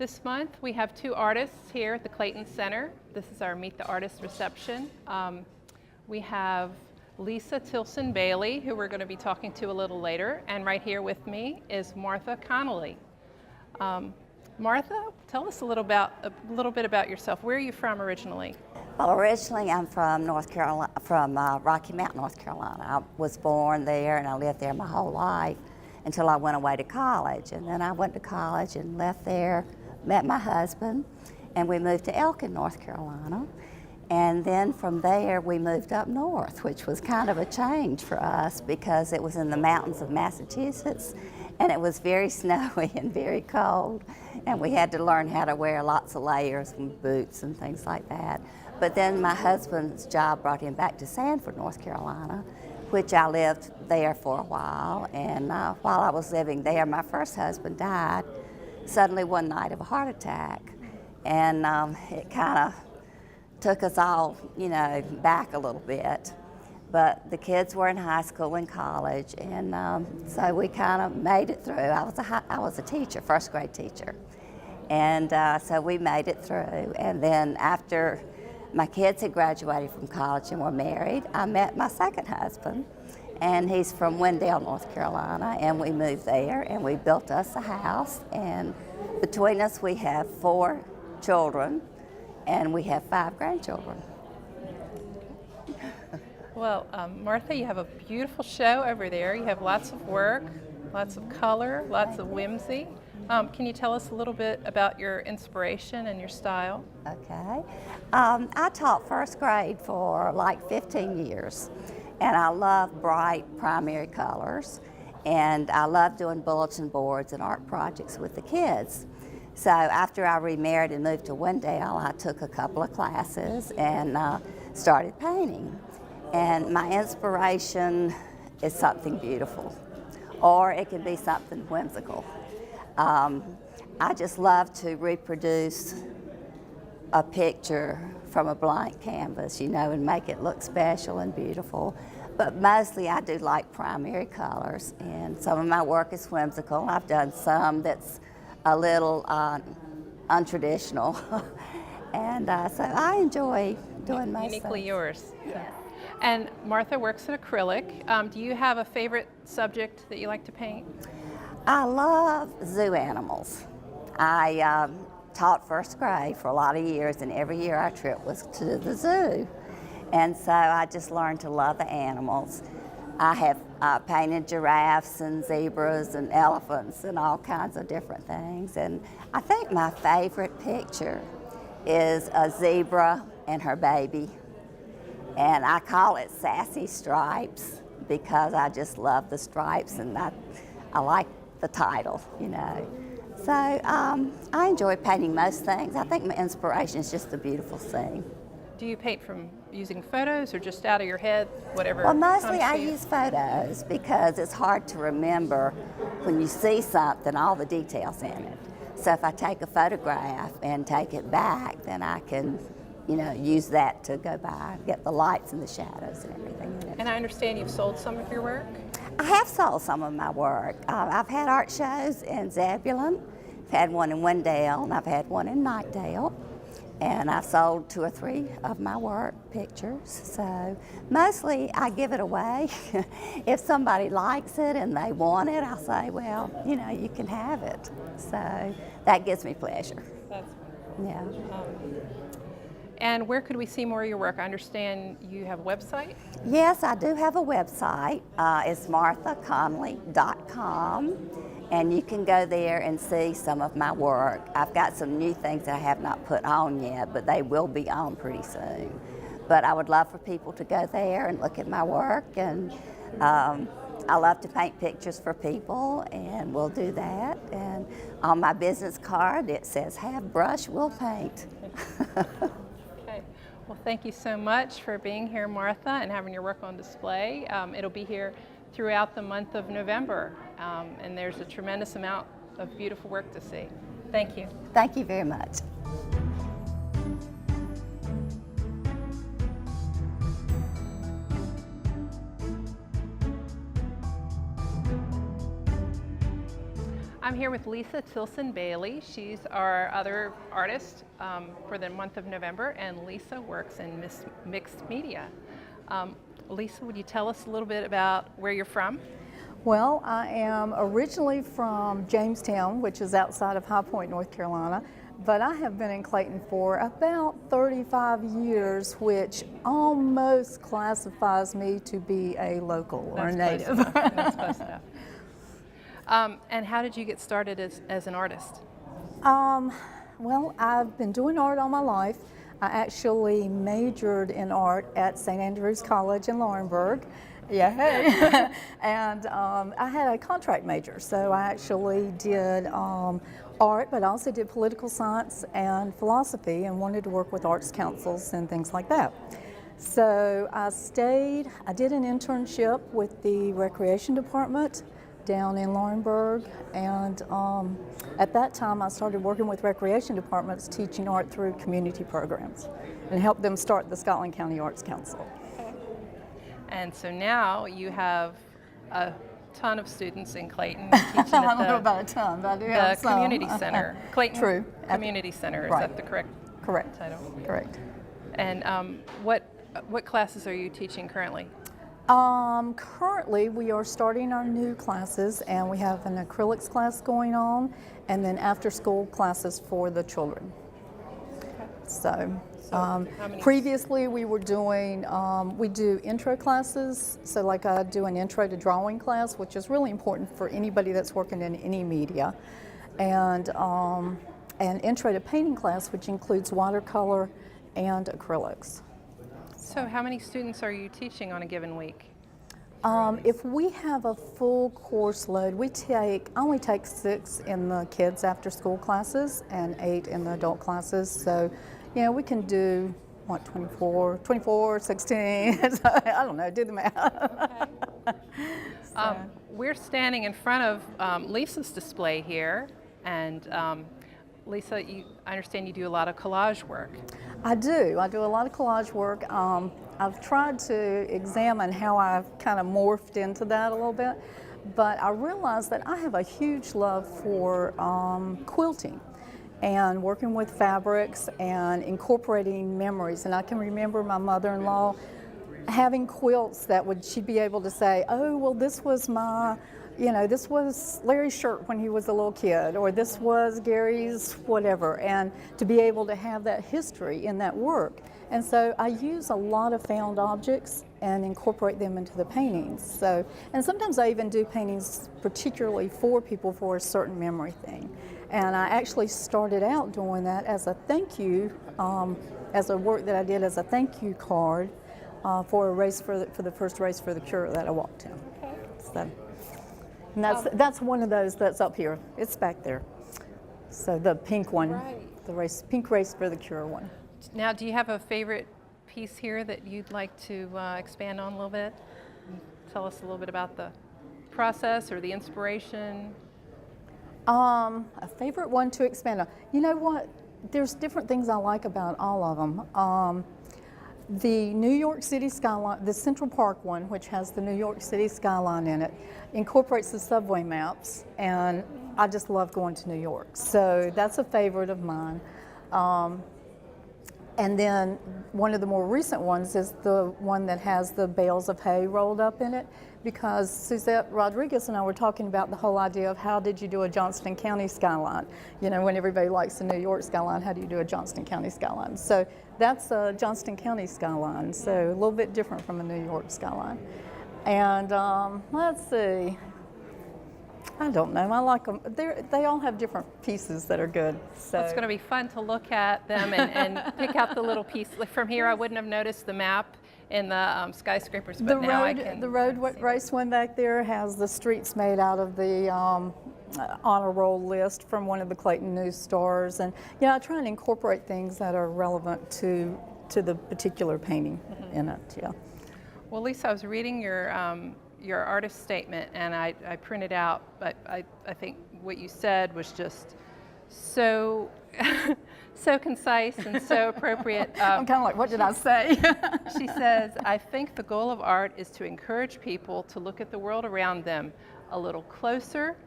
This month we have two artists here at the Clayton Center. This is our Meet the Artist reception. We have Lisa Tillson Bailey, who we're going to be talking to a little later, and right here with me is Martha Connolly. Martha, tell us a little bit about yourself. Where are you from originally? Well, originally I'm from North Carolina, from Rocky Mount, North Carolina. I was born there and I lived there my whole life until I went away to college. And then I went to college and left there, met my husband, and we moved to Elkin, North Carolina. And then from there we moved up north, which was kind of a change for us because it was in the mountains of Massachusetts and it was very snowy and very cold. And we had to learn how to wear lots of layers and boots and things like that. But then my husband's job brought him back to Sanford, North Carolina, which I lived there for a while. And while I was living there, my first husband died suddenly one night of a heart attack. And it kind of took us all, back a little bit. But the kids were in high school and college, and so we kind of made it through. I was a teacher, first grade teacher. And so we made it through. And then after my kids had graduated from college and were married, I met my second husband, and he's from Wendell, North Carolina, and we moved there, and we built us a house, and between us we have 4 children, and we have 5 grandchildren. Well, Martha, you have a beautiful show over there. You have lots of work, lots of color, lots of whimsy. Can you tell us a little bit about your inspiration and your style? Okay. I taught first grade for like 15 years, and I love bright primary colors, and I love doing bulletin boards and art projects with the kids. So after I remarried and moved to Wendell, I took a couple of classes and started painting. And my inspiration is something beautiful, or it can be something whimsical. I just love to reproduce a picture from a blank canvas, and make it look special and beautiful. But mostly I do like primary colors, and some of my work is whimsical. I've done some that's a little untraditional, and so I enjoy doing my Uniquely stuff. yours. Yes. And Martha works in acrylic. Do you have a favorite subject that you like to paint? I love zoo animals. I taught first grade for a lot of years, and every year our trip was to the zoo. And so I just learned to love the animals. I have painted giraffes and zebras and elephants and all kinds of different things. And I think my favorite picture is a zebra and her baby. And I call it Sassy Stripes because I just love the stripes, and I like the title, So I enjoy painting most things. I think my inspiration is just a beautiful scene. Do you paint from using photos or just out of your head, whatever? Well, mostly I comes to you? use photos because it's hard to remember when you see something, all the details in it. So if I take a photograph and take it back, then I can use that to go by, get the lights and the shadows and everything in it. And I understand you've sold some of your work? I have sold some of my work. I've had art shows in Zebulon, I've had one in Wendell, and I've had one in Knightdale. And I've sold 2 or 3 of my work, pictures. So mostly I give it away. If somebody likes it and they want it, I'll say, well, you can have it. So that gives me pleasure. That's Yeah. And where could we see more of your work? I understand you have a website? Yes, I do have a website. It's marthaconnolly.com, and you can go there and see some of my work. I've got some new things that I have not put on yet, but they will be on pretty soon. But I would love for people to go there and look at my work, and I love to paint pictures for people, and we'll do that. And on my business card, it says, "Have brush, we'll paint." Okay. Well, thank you so much for being here, Martha, and having your work on display. It'll be here throughout the month of November, and there's a tremendous amount of beautiful work to see. Thank you. Thank you very much. I'm here with Lisa Tillson Bailey. She's our other artist for the month of November, and Lisa works in mixed media. Lisa, would you tell us a little bit about where you're from? Well, I am originally from Jamestown, which is outside of High Point, North Carolina, but I have been in Clayton for about 35 years, which almost classifies me to be a local or a native. That's close enough. And how did you get started as an artist? Well, I've been doing art all my life. I actually majored in art at St. Andrews College in Laurinburg. Yeah, and I had a contract major, so I actually did art, but I also did political science and philosophy and wanted to work with arts councils and things like that. So I did an internship with the recreation department down in Laurinburg, and at that time I started working with recreation departments teaching art through community programs and helped them start the Scotland County Arts Council. And so now you have a ton of students in Clayton teaching at I don't know about a ton, but I do have some. Community Center. Clayton True. Community Center, is Right. that the correct title? Correct. And what classes are you teaching currently? Currently we are starting our new classes, and we have an acrylics class going on, and then after school classes for the children. So previously we were doing, we do intro classes, so like I do an intro to drawing class, which is really important for anybody that's working in any media, and an intro to painting class, which includes watercolor and acrylics. So how many students are you teaching on a given week? If we have a full course load, I only take 6 in the kids after school classes and 8 in the adult classes. So, you know, we can do, 24, 16, I don't know, do the math. Okay. We're standing in front of Lisa's display here, and Lisa, I understand you do a lot of collage work. I do a lot of collage work. I've tried to examine how I've kind of morphed into that a little bit, but I realized that I have a huge love for quilting and working with fabrics and incorporating memories. And I can remember my mother-in-law having quilts that she'd be able to say, oh, well, this was this was Larry's shirt when he was a little kid, or this was Gary's whatever, and to be able to have that history in that work. And so I use a lot of found objects and incorporate them into the paintings. So, and sometimes I even do paintings particularly for people for a certain memory thing. And I actually started out doing that as a thank you, as a work that I did as a thank you card for a race for the first race for the cure that I walked in. Okay. So, and that's one of those that's up here. It's back there. So the pink one, Right. the pink race for the cure one. Now, do you have a favorite piece here that you'd like to expand on a little bit? Tell us a little bit about the process or the inspiration. A favorite one to expand on. You know what? There's different things I like about all of them. The New York City skyline, the Central Park one, which has the New York City skyline in it, incorporates the subway maps, and I just love going to New York. So that's a favorite of mine. And then one of the more recent ones is the one that has the bales of hay rolled up in it, because Suzette Rodriguez and I were talking about the whole idea of how did you do a Johnston County skyline? You know, when everybody likes the New York skyline, how do you do a Johnston County skyline? So that's a Johnston County skyline, so a little bit different from a New York skyline. And let's see. I don't know. I like them. They all have different pieces that are good. So It's going to be fun to look at them and pick out the little piece. Like from here, I wouldn't have noticed the map in the skyscrapers, but now I can. The road race one back there has the streets made out of the honor roll list from one of the Clayton news stars, and I try and incorporate things that are relevant to the particular painting in it. Yeah. Well, Lisa, I was reading your artist statement, and I printed out, but I think what you said was just so so concise and so appropriate. I'm kind of like, what did I say? She says, I think the goal of art is to encourage people to look at the world around them a little closer,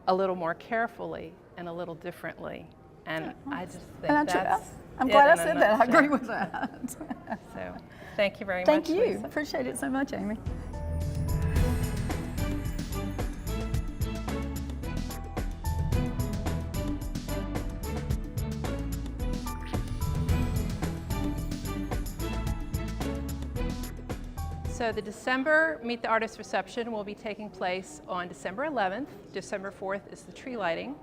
a little more carefully and a little differently. And I just think And that's I'm it glad I in a said that. I nutshell. agree with that. So thank you very Thank much, you. Lisa. Appreciate it so much, Amy. So the December Meet the Artist reception will be taking place on December 11th. December 4th is the tree lighting.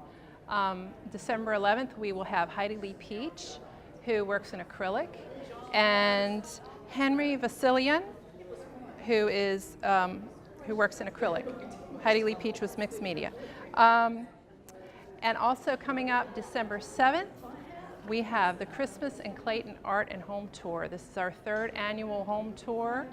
December 11th, we will have Heidi Lee Peach, who works in acrylic, and Henry Vasilian, who works in acrylic. Heidi Lee Peach was mixed media. And also coming up December 7th, we have the Christmas in Clayton Art and Home Tour. This is our 3rd annual home tour.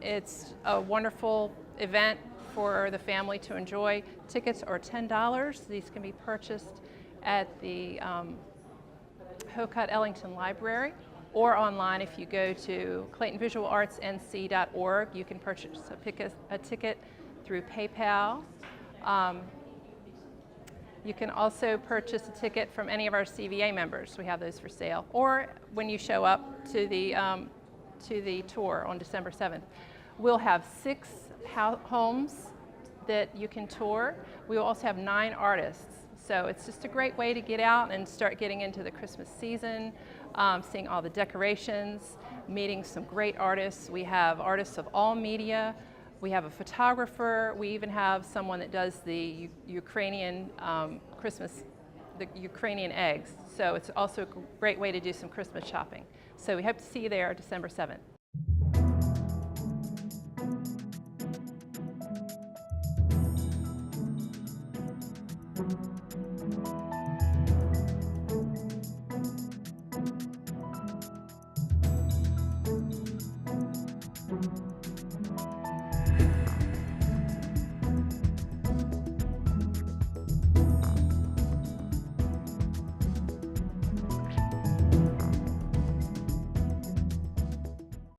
It's a wonderful event for the family to enjoy. Tickets are $10. These can be purchased at the Hocott Ellington Library or online. If you go to ClaytonVisualArtsNC.org, you can purchase a ticket through PayPal. You can also purchase a ticket from any of our CVA members. We have those for sale. Or when you show up to the tour on December 7th. We'll have 6 homes that you can tour. We will also have 9 artists. So it's just a great way to get out and start getting into the Christmas season, seeing all the decorations, meeting some great artists. We have artists of all media. We have a photographer. We even have someone that does the Ukrainian the Ukrainian eggs. So it's also a great way to do some Christmas shopping. So we hope to see you there December 7th.